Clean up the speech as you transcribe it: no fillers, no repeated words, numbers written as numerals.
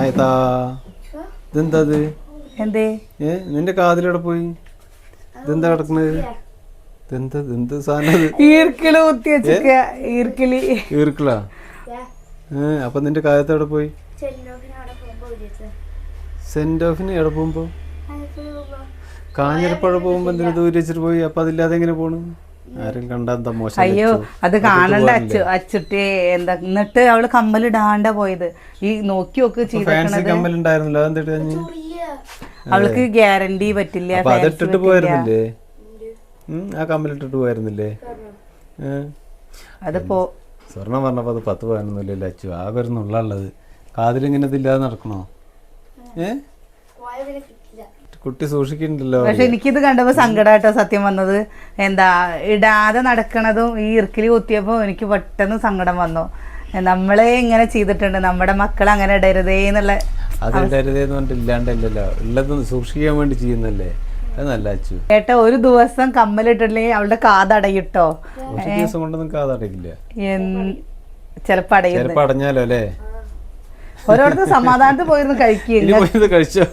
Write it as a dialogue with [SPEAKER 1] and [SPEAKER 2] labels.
[SPEAKER 1] ആയതാ ഇതെന്താ അത്?
[SPEAKER 2] എന്തേ
[SPEAKER 1] നിന്റെ കാതിലൂടെ പോയി ഇതെന്താ കിടക്കണത്? ഇതെന്താ എന്ത് സാധനം?
[SPEAKER 2] ഈർക്കിള് കുത്തി വെച്ചിക്ക.
[SPEAKER 1] ഈർക്കിളാ? അപ്പൊ നിന്റെ കാലത്തോടെ പോയി? സെന്റ് ഓഫിന് എവിടെ പോകുമ്പോ? കാഞ്ഞിരപ്പുഴ പോകുമ്പോ എന്തിനാ ദൂരെ വെച്ചിട്ട് പോയി? അപ്പൊ അതില്ലാതെ എങ്ങനെ പോണു? ആരും കണ്ടാ മോശം.
[SPEAKER 2] അയ്യോ അത് കാണണ്ട അച്ചുട്ടി. എന്താ എന്നിട്ട് അവള് കമ്മലിടാണ്ട പോയത്. ഈ നോക്കി നോക്ക് ചെയ്തേക്കണത്.
[SPEAKER 1] കമ്മലുണ്ടായിരുന്നല്ലോ, അതെന്തിട്ട്?
[SPEAKER 2] അവൾക്ക് ഗ്യാരണ്ടി പറ്റില്ല.
[SPEAKER 1] അതിട്ടിട്ട് പോയിരുന്നില്ലേ? ആ കമ്മലിട്ടിട്ട് പോയിരുന്നില്ലേ?
[SPEAKER 2] അതിപ്പോ
[SPEAKER 1] സ്വർണം പറഞ്ഞപ്പോ അത് 10 പവനൊന്നുമില്ലല്ലോ അച്ചു. ആകെ ഒരു നുള്ളത്. കാതിലിങ്ങനെ ഇതില്ലാതെ നടക്കണോ? കുട്ടി സൂക്ഷിക്കണ്ടല്ലോ.
[SPEAKER 2] പക്ഷെ എനിക്കിത് കണ്ടപ്പോ സങ്കടാട്ടോ സത്യം വന്നത്. എന്താ ഇടാതെ നടക്കണതും ഈ ഇർക്കിലി കുത്തിയപ്പോ എനിക്ക് പെട്ടെന്ന് സങ്കടം വന്നു. നമ്മളെ ഇങ്ങനെ ചെയ്തിട്ടുണ്ട്, നമ്മുടെ മക്കൾ അങ്ങനെ ഇടരുതേ എന്നുള്ള.
[SPEAKER 1] അത് ഇടരുതേന്ന് പറഞ്ഞിട്ട് ഇല്ലാണ്ടല്ലോ, ഉള്ളത് സൂക്ഷിക്കാൻ വേണ്ടി ചെയ്യുന്നല്ലേ. അത് നല്ല അച്ചു.
[SPEAKER 2] ഏട്ടാ ഒരു ദിവസം കമ്മലിട്ടില്ലെങ്കിൽ അവളുടെ കാതടയിട്ടോ.
[SPEAKER 1] ഒരു ദിവസം കൊണ്ടൊന്നും കാതടയില്ല.
[SPEAKER 2] ചിലപ്പോ
[SPEAKER 1] അടഞ്ഞാലോ അല്ലേ?
[SPEAKER 2] ഓരോരുത്തർ സമാധാനത്തിൽ പോയിരുന്നു കഴിക്കുക.
[SPEAKER 1] കഴിച്ചോ?